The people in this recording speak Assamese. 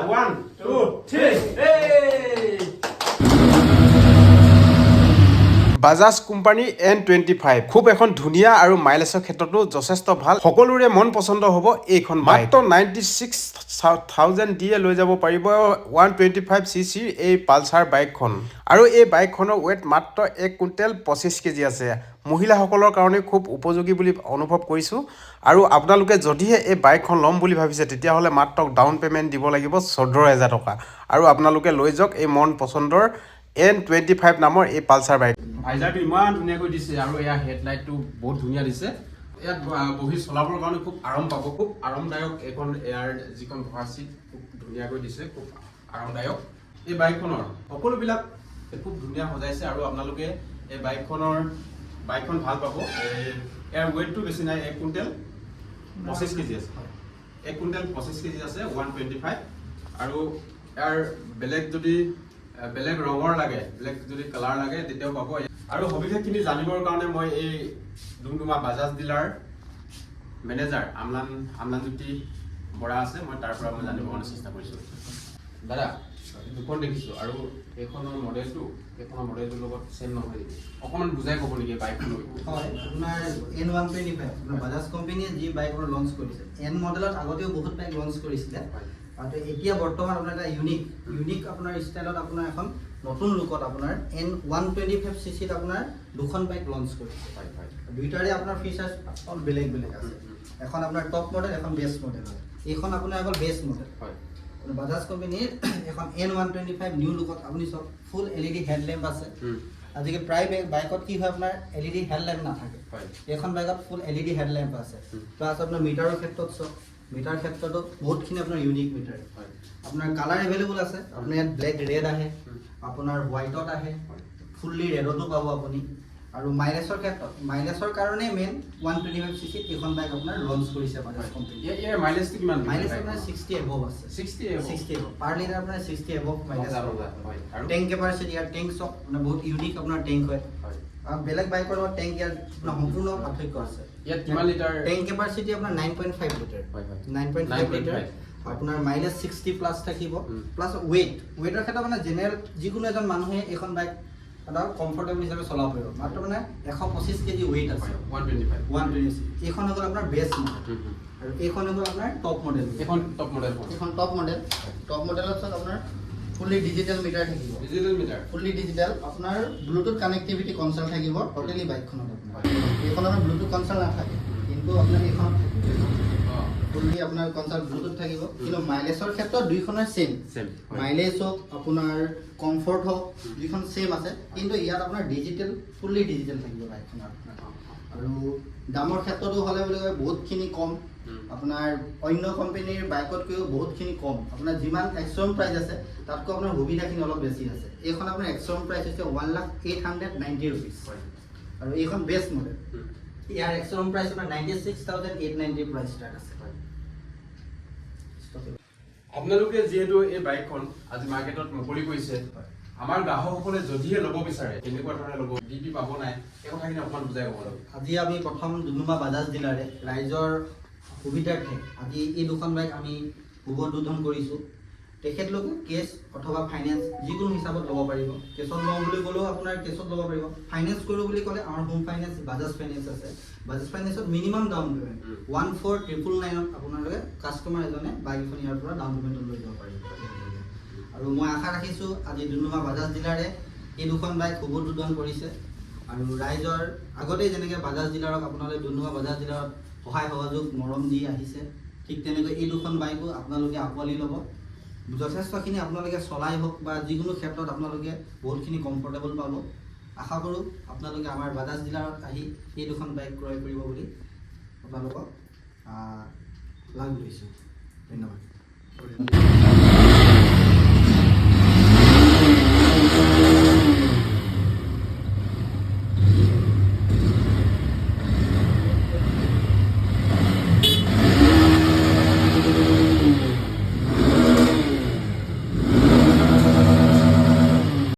1 2 3 বাজাজ কোম্পানী N25 খুব এখন ধুনীয়া আৰু মাইলেজৰ ক্ষেত্ৰতো যথেষ্ট ভাল সকলোৰে মন পছন্দ হ'ব এইখন মাত্ৰ 96,000 দিয়ে লৈ যাব পাৰিব 125cc এই পালচাৰ বাইকখন আৰু এই বাইকখনৰ ৱেট মাত্ৰ 1 কুইণ্টেল 25 কেজি আছে মহিলাসকলৰ কাৰণে খুব উপযোগী বুলি অনুভৱ কৰিছোঁ আৰু আপোনালোকে যদিহে এই বাইকখন ল'ম বুলি ভাবিছে তেতিয়াহ'লে মাত্ৰ ডাউন পে'মেণ্ট দিব লাগিব 14,000 টকা আৰু আপোনালোকে লৈ যাওক এই মন পছন্দৰ N25 নামৰ এই পালচাৰ বাইক ভাইজাৰটো ইমান ধুনীয়াকৈ দিছে আৰু এয়া হেডলাইটটো বহুত ধুনীয়া দিছে ইয়াত বহি চলাবৰ কাৰণে খুব আৰাম পাব খুব আৰামদায়ক এখন এয়াৰ যিখন বহাৰ চিট খুব ধুনীয়াকৈ দিছে খুব আৰামদায়ক এই বাইকখনৰ সকলোবিলাক খুব ধুনীয়া সজাইছে আৰু আপোনালোকে এই বাইকখন ভাল পাব ইয়াৰ ৱেটটো বেছি নাই 1 কুইণ্টেল 25 কেজি আছে 1 কুইণ্টেল 25 কেজি আছে 125 আৰু ইয়াৰ বেলেগ ৰঙৰ লাগে বেলেগ যদি কালাৰ লাগে তেতিয়াও পাব আৰু সবিশেষখিনি জানিবৰ কাৰণে মই এই ডুমডুমা বাজাজ ডিলাৰ মেনেজাৰ আমলানজ্যোতি বৰা আছে মই তাৰ পৰা মই জানিবৰ কাৰণে চেষ্টা কৰিছোঁ দাদা দুখন দেখিছোঁ আৰু এইখনৰ মডেলটোৰ লগত চেম নহয় অকণমান বুজাই ক'ব নেকি বাইকখন হয় আপোনাৰ N125 আপোনাৰ বাজাজ কোম্পানীয়ে যি বাইকবোৰ লঞ্চ কৰিছে N মডেলত আগতেও বহুত বাইক লঞ্চ কৰিছিলে আৰু এতিয়া বৰ্তমান আপোনাৰ এটা ইউনিক আপোনাৰ ষ্টাইলত আপোনাৰ এখন নতুন লুকত আপোনাৰ N125cc ত আপোনাৰ দুখন বাইক লঞ্চ কৰিছে দুইটাৰে আপোনাৰ ফিচাৰ্ছ অল বেলেগ আছে এখন আপোনাৰ টপ মডেল এখন বেছ মডেল হয় এইখন আপোনাৰ অকল বেছ মডেল হয় বাজাজ কোম্পানীৰ এখন N125 নিউ লুকত আপুনি সব ফুল LED হেডলেম্প আছে আজিকালি প্ৰায় বাইকত কি হয় আপোনাৰ LED হেডলেম্প নাথাকে এইখন বাইকত ফুল LED হেডলেম্প আছে প্লাছ আপোনাৰ মিটাৰৰ ক্ষেত্ৰত সব মিটাৰ ক্ষেত্ৰতো বহুতখিনি আপোনাৰ ইউনিক মিটাৰ হয় আপোনাৰ কালাৰ এভেইলেবল আছে আপোনাৰ ইয়াত ব্লেক ৰেড আহে আপোনাৰ হোৱাইটত আহে ফুল্লি ৰেডতো পাব আপুনি আৰু মাইলেজৰ কাৰণে মেইন 125cc এইখন বাইক আপোনাৰ লঞ্চ কৰিছে বাজাজ কোম্পানী ইয়াৰ মাইলেজটো কিমান মাইলেজ আপোনাৰ 60 এবভ আছে 60 এবভ পাৰ লিটাৰ আপোনাৰ 60 এবভ মাইলেজ হয় আৰু টেংক কেপাচিটি ইয়াৰ টেংক সব মানে বহুত ইউনিক আপোনাৰ টেংক হয় আৰু বেলেগ বাইকৰ লগত টেংক ইয়াৰ সম্পূৰ্ণ পাৰ্থক্য আছে ইয়াত কিমান লিটাৰ টেংক কেপাচিটি আপোনাৰ 9.5 লিটাৰ 9.5 লিটাৰ আপোনাৰ মাইলেজ 60 প্লাস থাকিব প্লাস ওয়েটৰ ক্ষেত্ৰত মানে জেনেৰেল যিকোনো এজন মানুহে এখন বাইক এটা কমফৰ্টেবল হিচাপে চলাব পাৰিব মাত্ৰ মানে 125 কেজি ওয়েট আছে 120 এইখন হ'ল আপোনাৰ বেছ মডেল আৰু এইখন হ'ল আপোনাৰ টপ মডেল এখন টপ মডেলত আপোনাৰ ফুলি ডিজিটেল মিটাৰ থাকিব ফুলি ডিজিটেল আপোনাৰ ব্লুটুথ কানেক্টিভিটি কনসোল থাকিব টোটালি বাইকখনত আপোনাৰ এইখনৰ ব্লুটুথ কনসোল নাথাকে কিন্তু আপোনাৰ এইখন ফুলি আপোনাৰ কনসোল ব্লুটুথ থাকিব কিন্তু মাইলেজৰ ক্ষেত্ৰত দুইখনৰ সেম মাইলেজ হওক আপোনাৰ কমফৰ্ট হওক দুইখন সেম আছে কিন্তু ইয়াত আপোনাৰ ডিজিটেল ফুলি ডিজিটেল থাকিব বাইকখনৰ আৰু দামৰ ক্ষেত্ৰতো হলে বুলি কয় বহুতখিনি কম আপোনাৰ অন্য কোম্পানীৰ বাইকতকৈও বহুতখিনি কম আপোনাৰ যিমান এক্সট্ৰম প্ৰাইস আছে তাতকৈ আপোনাৰ সুবিধাখিনি অলপ বেছি আছে এইখন আপোনাৰ এক্সট্ৰম প্ৰাইস হৈছে 1,890 रुपीस আৰু এইখন বেছ মডেল ইয়াৰ এক্সট্ৰম প্ৰাইস আপোনাৰ 96,890 প্ৰাইস ষ্টাৰ্ট আছে আপোনালোকে যেহেতু এই বাইকখন আজি মাৰ্কেটত মুকলি কৰিছে আমাৰ গ্ৰাহকসকলে যদিহে ল'ব বিচাৰে কেনেকুৱা ধৰণে ল'ব ডিপি পাব নাই এই কথাখিনি অকণমান বুজাই ক'ব লাগিব আজি আমি প্ৰথম ডুমডুমা বাজাজ ডিলাৰে ৰাইজৰ সুবিধাৰ্থে আজি এই দুখন বাইক আমি শুভ উদ্বোধন কৰিছোঁ তেখেতলোকে কেছ অথবা ফাইনেন্স যিকোনো হিচাপত ল'ব পাৰিব কেছত লওঁ বুলি ক'লেও আপোনাৰ কেছত ল'ব পাৰিব ফাইনেন্স কৰোঁ বুলি ক'লে আমাৰ হোম ফাইনেন্স বাজাজ ফাইনেন্স আছে বাজাজ ফাইনেন্সত মিনিমাম ডাউন পে'মেণ্ট 14,999 আপোনালোকে কাষ্টমাৰ এজনে বাইক এখন ইয়াৰ পৰা ডাউন পে'মেণ্টত লৈ যাব পাৰিব আৰু মই আশা ৰাখিছোঁ আজি ডুমডুমা বাজাজ ডিলাৰে এই দুখন বাইক শুভ উদ্বোধন কৰিছে আৰু ৰাইজৰ আগতেই যেনেকৈ বাজাজ ডিলাৰক আপোনালোকে ডুমডুমা বাজাজ ডিলাৰত সহায় সহযোগ মৰম দি আহিছে ঠিক তেনেকৈ এই দুখন বাইকো আপোনালোকে আঁকোৱালি ল'ব যথেষ্টখিনি আপোনালোকে চলাই হওক বা যিকোনো ক্ষেত্ৰত আপোনালোকে বহুতখিনি কমফৰ্টেবল পাব আশা কৰোঁ আপোনালোকে আমাৰ বাজাজ ডিলাৰত আহি এই দুখন বাইক ক্ৰয় কৰিব বুলি আপোনালোকক লাভ লৈছোঁ ধন্যবাদ